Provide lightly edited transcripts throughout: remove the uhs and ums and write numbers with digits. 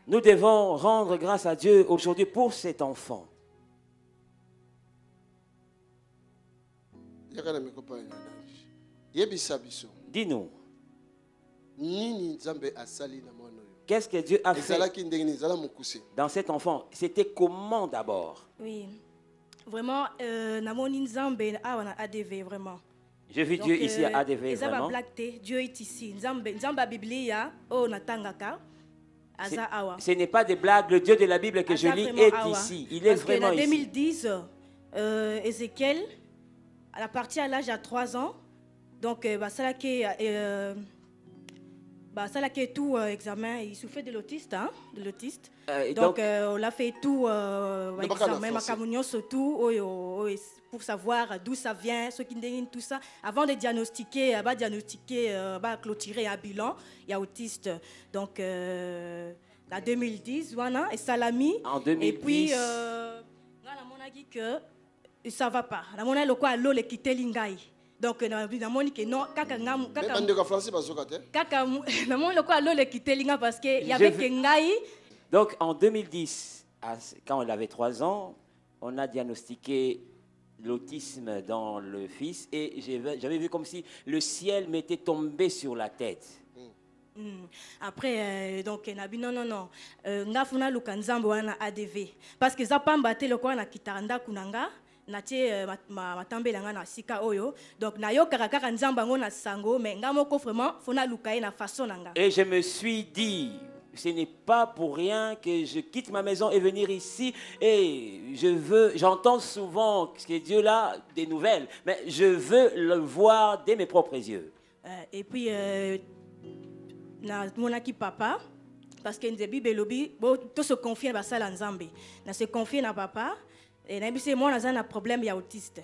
Nous devons rendre grâce à Dieu aujourd'hui pour cet enfant. Dis-nous. Qu'est-ce que Dieu a fait dans cet enfant? C'était comment d'abord? Oui, vraiment, vraiment. Je vis Dieu ici à ADV, vraiment. Dieu est ici. Ce n'est pas des blagues, le Dieu de la Bible que je lis est ici. Il est vraiment ici. En 2010, Ézéchiel, à partir à l'âge de 3 ans, donc, ça qui est tout examen, il souffrait de l'autiste, hein, donc on l'a fait tout examen, surtout pour savoir d'où ça vient, ce qui tout ça. Avant de diagnostiquer, clôturer un bilan, il y a autiste. Donc en 2010, voilà, et Salami. En 2010. Et puis, on a dit que ça va pas. On a le quoi l'eau le quitter l'ingai. Donc, donc, en 2010, quand elle avait 3 ans, on a diagnostiqué l'autisme dans le fils et j'avais vu comme si le ciel m'était tombé sur la tête. Après, donc, non. Ngafuna lukanzambo wana ADV. Parce que ça pas mbaté le quoi na kitanda kunanga. Donc et je me suis dit, ce n'est pas pour rien que je quitte ma maison et venir ici et j'entends souvent que Dieu là des nouvelles, mais je veux le voir de mes propres yeux. Et puis mon aki papa, parce que nous Bible lobby, tout se confie à ça l'ensemble, na se confie na papa. Et moi, j'ai un problème autiste.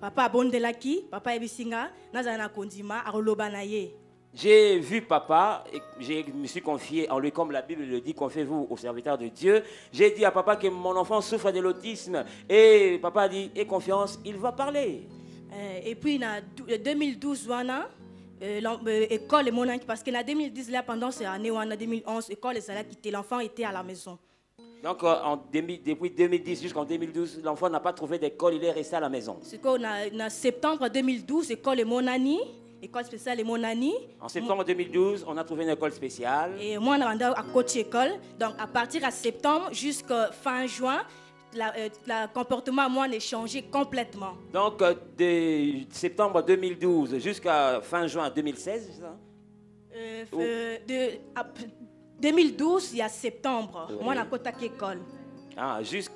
Papa abondelaki, papa ebisinga, nazana kondima arolobanaye. J'ai vu papa et je me suis confié en lui comme la Bible le dit, confiez-vous au serviteur de Dieu. J'ai dit à papa que mon enfant souffre de l'autisme et papa a dit aie confiance, il va parler. Et puis en 2012 école parce que en 2010 là pendant ces années en 2011 école l'enfant était à la maison. Donc, depuis 2010 jusqu'en 2012, l'enfant n'a pas trouvé d'école, il est resté à la maison. C'est qu'en septembre 2012, école Monani, école spéciale Monani. En septembre 2012, on a trouvé une école spéciale. Et moi, on a rendu à coach école. Donc, à partir de septembre jusqu'à fin juin, le comportement, moi, a changé complètement. Donc, de septembre 2012 jusqu'à fin juin 2016, c'est ça? 2012, il y a septembre. Oui. Moi, on a contacté l'école.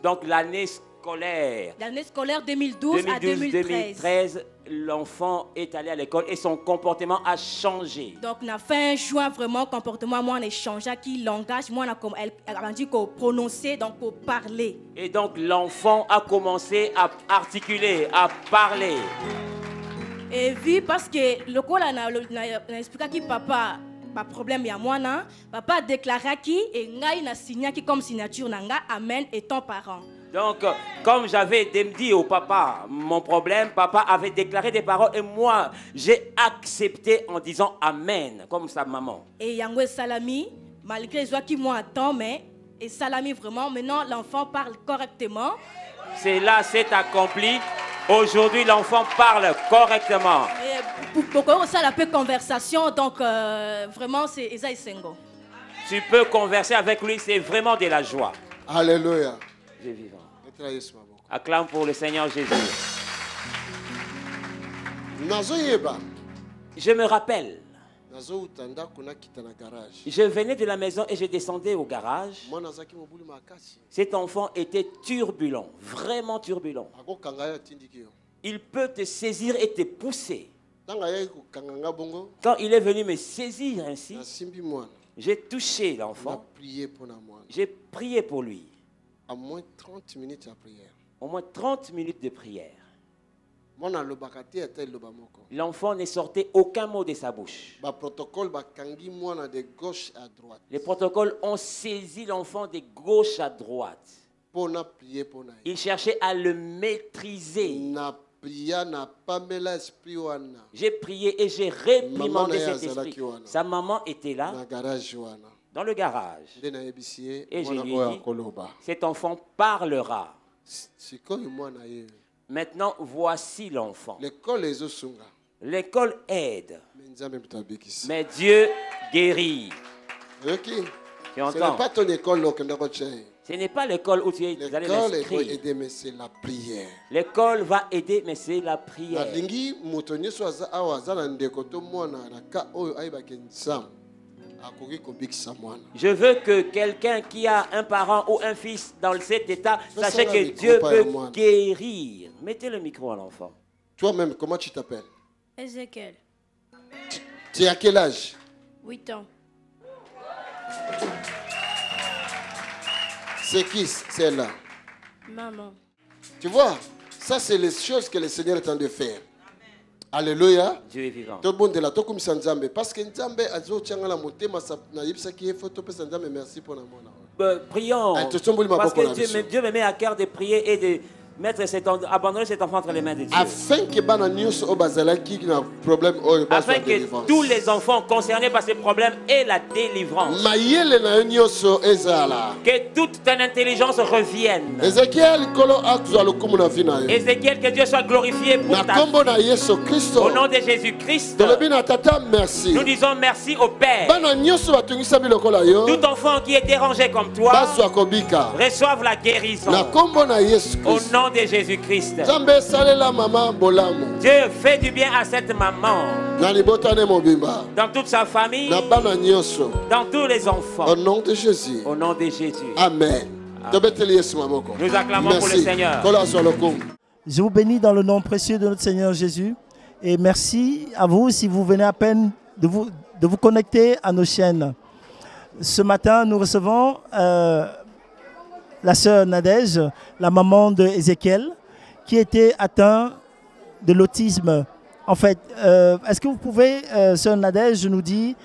Donc l'année scolaire. L'année scolaire 2012 à 2013. L'enfant est allé à l'école et son comportement a changé. Donc, on a fin juin, vraiment, le comportement, moi, on a changé. Qui langage, moi, elle a dit qu'on prononçait, donc pour parler. Et donc, l'enfant a commencé à articuler, à parler. Et vu, parce que le coup, on a expliqué que papa. Pas problème ya mwana papa déclara qui et ngai na signé qui comme signature nanga amen étant parent. Donc comme j'avais dit au papa mon problème, papa avait déclaré des paroles et moi j'ai accepté en disant amen comme sa maman. Et Yangwe Salami malgré les qui moi attend mais et Salami vraiment maintenant l'enfant parle correctement. Cela s'est accompli. Aujourd'hui, l'enfant parle correctement. Pourquoi ça la peu conversation, donc vraiment c'est Esaïe Sengo. Tu peux converser avec lui, c'est vraiment de la joie. Alléluia. Dieu vivant. Acclame pour le Seigneur Jésus. Je me rappelle. Je venais de la maison et je descendais au garage. Cet enfant était turbulent, vraiment turbulent. Il peut te saisir et te pousser. Quand il est venu me saisir ainsi, j'ai touché l'enfant. J'ai prié pour lui. Au moins 30 minutes de prière. Au moins 30 minutes de prière. L'enfant ne sortait aucun mot de sa bouche. Les protocoles ont saisi l'enfant de gauche à droite. Ils cherchaient à le maîtriser. J'ai prié et j'ai réprimandé cet esprit. Sa maman était là, dans le garage. Et je lui ai dit, cet enfant parlera. Maintenant, voici l'enfant. L'école aide, mais Dieu guérit. Tu entends? Ce n'est pas ton école. Ce n'est pas l'école où tu es allé l'inscrire. L'école va aider, mais c'est la prière. L'école va aider, mais c'est la prière. Je veux que quelqu'un qui a un parent ou un fils dans cet état, sache que Dieu peut guérir. Mettez le micro à l'enfant. Toi-même, comment tu t'appelles? Ézéchiel. Tu as quel âge? 8 ans. C'est qui celle-là? Maman. Tu vois, ça c'est les choses que le Seigneur est en train de faire. Alléluia. Dieu est vivant. Parce que Nzambe azo tiangala motema na yebisa ki foto pesa Nzambe merci pour la mona. Prions. Parce que Dieu me met à cœur de prier et de abandonner cet enfant entre les mains de Dieu. Afin que tous les enfants concernés par ces problèmes aient la délivrance. Que toute ton intelligence revienne. Ézéchiel, que Dieu soit glorifié pour ta vie. Au nom de Jésus-Christ, nous disons merci au Père. Tout enfant qui est dérangé comme toi, reçoive la guérison. Au nom de Jésus-Christ. Dieu fait du bien à cette maman. Dans toute sa famille. Dans tous les enfants. Au nom de Jésus. Au nom de Jésus. Amen. Nous acclamons pour le Seigneur. Je vous bénis dans le nom précieux de notre Seigneur Jésus. Et merci à vous si vous venez à peine de vous connecter à nos chaînes. Ce matin, nous recevons la sœur Nadège, la maman de Ézéchiel, qui était atteint de l'autisme. En fait, est-ce que vous pouvez, sœur Nadège, nous dire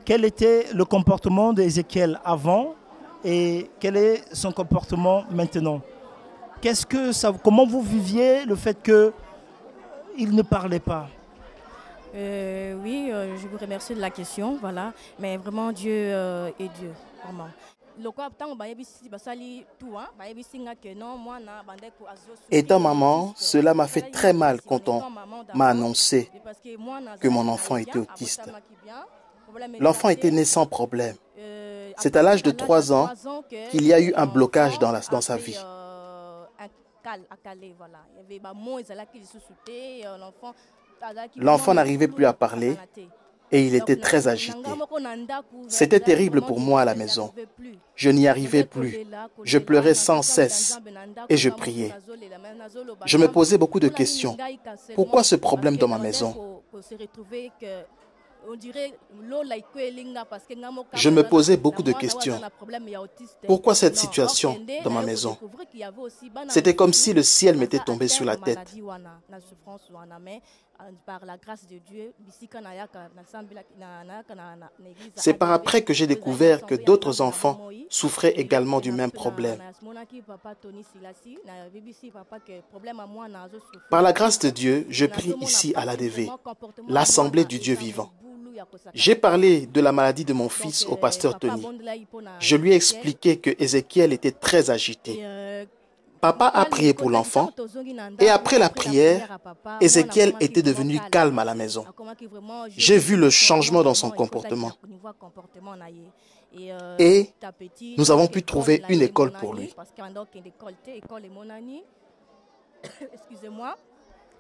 quel était le comportement d'Ézéchiel avant et quel est son comportement maintenant? Comment vous viviez le fait qu'il ne parlait pas? Oui, je vous remercie de la question, voilà. Mais vraiment, Dieu est Dieu, vraiment. Étant maman, cela m'a fait très mal quand on m'a annoncé que mon enfant était autiste. L'enfant était né sans problème. C'est à l'âge de 3 ans qu'il y a eu un blocage dans sa vie. L'enfant n'arrivait plus à parler et il était très agité. C'était terrible pour moi à la maison. Je n'y arrivais plus. Je pleurais sans cesse et je priais. Je me posais beaucoup de questions. Pourquoi ce problème dans ma maison? Je me posais beaucoup de questions. Pourquoi cette situation dans ma maison? C'était comme si le ciel m'était tombé sur la tête. C'est par après que j'ai découvert que d'autres enfants souffraient également du même problème. Par la grâce de Dieu, je prie ici à l'ADV, l'Assemblée du Dieu vivant. J'ai parlé de la maladie de mon fils au pasteur Tony. Je lui ai expliqué que Ézéchiel était très agité. Papa a prié pour l'enfant et après la prière, Ézéchiel était devenu calme à la maison. J'ai vu le changement dans son comportement et nous avons pu trouver une école pour lui. Excusez-moi.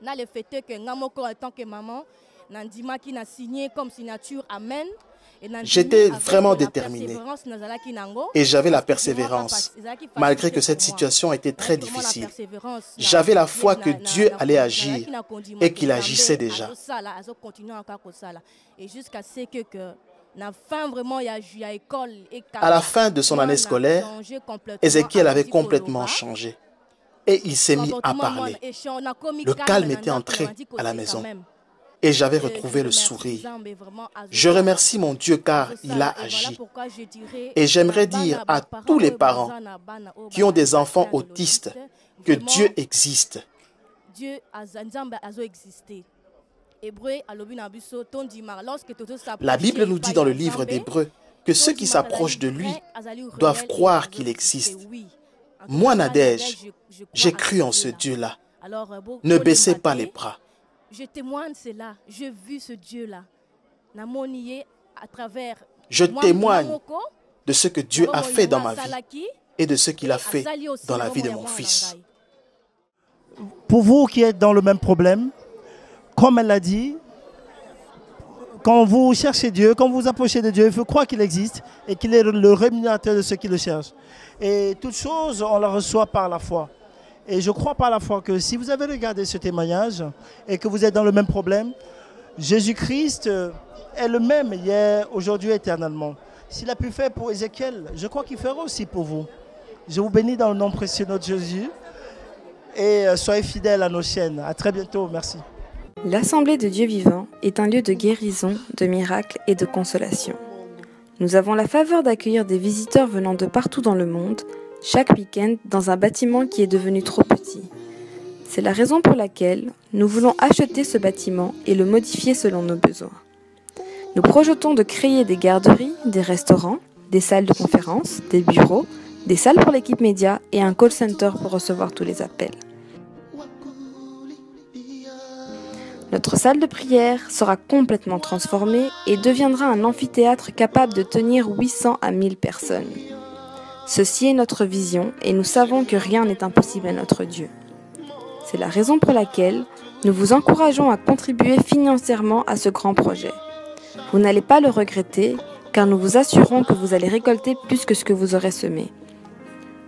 Le fait que en tant que maman, j'étais vraiment déterminé et j'avais la persévérance, malgré que cette situation était très difficile. J'avais la foi que Dieu allait agir et qu'il agissait déjà. À la fin de son année scolaire, Ézéchiel avait complètement changé et il s'est mis à parler. Le calme était entré à la maison. Et j'avais retrouvé le sourire. Je remercie mon Dieu car il a agi. Et j'aimerais dire à tous les parents qui ont des enfants autistes que Dieu existe. Dieu a existé. La Bible nous dit dans le livre d'Hébreux que ceux qui s'approchent de lui doivent croire qu'il existe. Moi, Nadège, j'ai cru en ce Dieu-là. Ne baissez pas les bras. Je témoigne cela. J'ai vu ce Dieu-là. Je témoigne de ce que Dieu a fait dans ma vie et de ce qu'il a fait dans la vie de mon fils. Pour vous qui êtes dans le même problème, comme elle l'a dit, quand vous cherchez Dieu, quand vous vous approchez de Dieu, il faut croire qu'il existe et qu'il est le rémunérateur de ceux qui le cherchent. Et toute chose, on la reçoit par la foi. Et je crois par la foi que si vous avez regardé ce témoignage et que vous êtes dans le même problème, Jésus-Christ est le même hier, aujourd'hui, éternellement. S'il a pu faire pour Ézéchiel, je crois qu'il fera aussi pour vous. Je vous bénis dans le nom précieux de notre Jésus et soyez fidèles à nos chaînes. À très bientôt, merci. L'Assemblée de Dieu vivant est un lieu de guérison, de miracles et de consolation. Nous avons la faveur d'accueillir des visiteurs venant de partout dans le monde, chaque week-end dans un bâtiment qui est devenu trop petit. C'est la raison pour laquelle nous voulons acheter ce bâtiment et le modifier selon nos besoins. Nous projetons de créer des garderies, des restaurants, des salles de conférence, des bureaux, des salles pour l'équipe média et un call center pour recevoir tous les appels. Notre salle de prière sera complètement transformée et deviendra un amphithéâtre capable de tenir 800 à 1000 personnes. Ceci est notre vision et nous savons que rien n'est impossible à notre Dieu. C'est la raison pour laquelle nous vous encourageons à contribuer financièrement à ce grand projet. Vous n'allez pas le regretter car nous vous assurons que vous allez récolter plus que ce que vous aurez semé.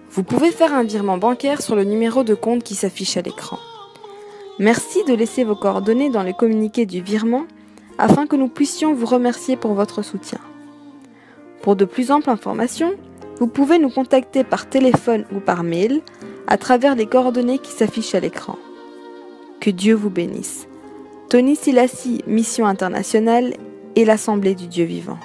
Vous pouvez faire un virement bancaire sur le numéro de compte qui s'affiche à l'écran. Merci de laisser vos coordonnées dans le communiqué du virement afin que nous puissions vous remercier pour votre soutien. Pour de plus amples informations, vous pouvez nous contacter par téléphone ou par mail à travers les coordonnées qui s'affichent à l'écran. Que Dieu vous bénisse. Tony Silassi, Mission Internationale et l'Assemblée du Dieu Vivant.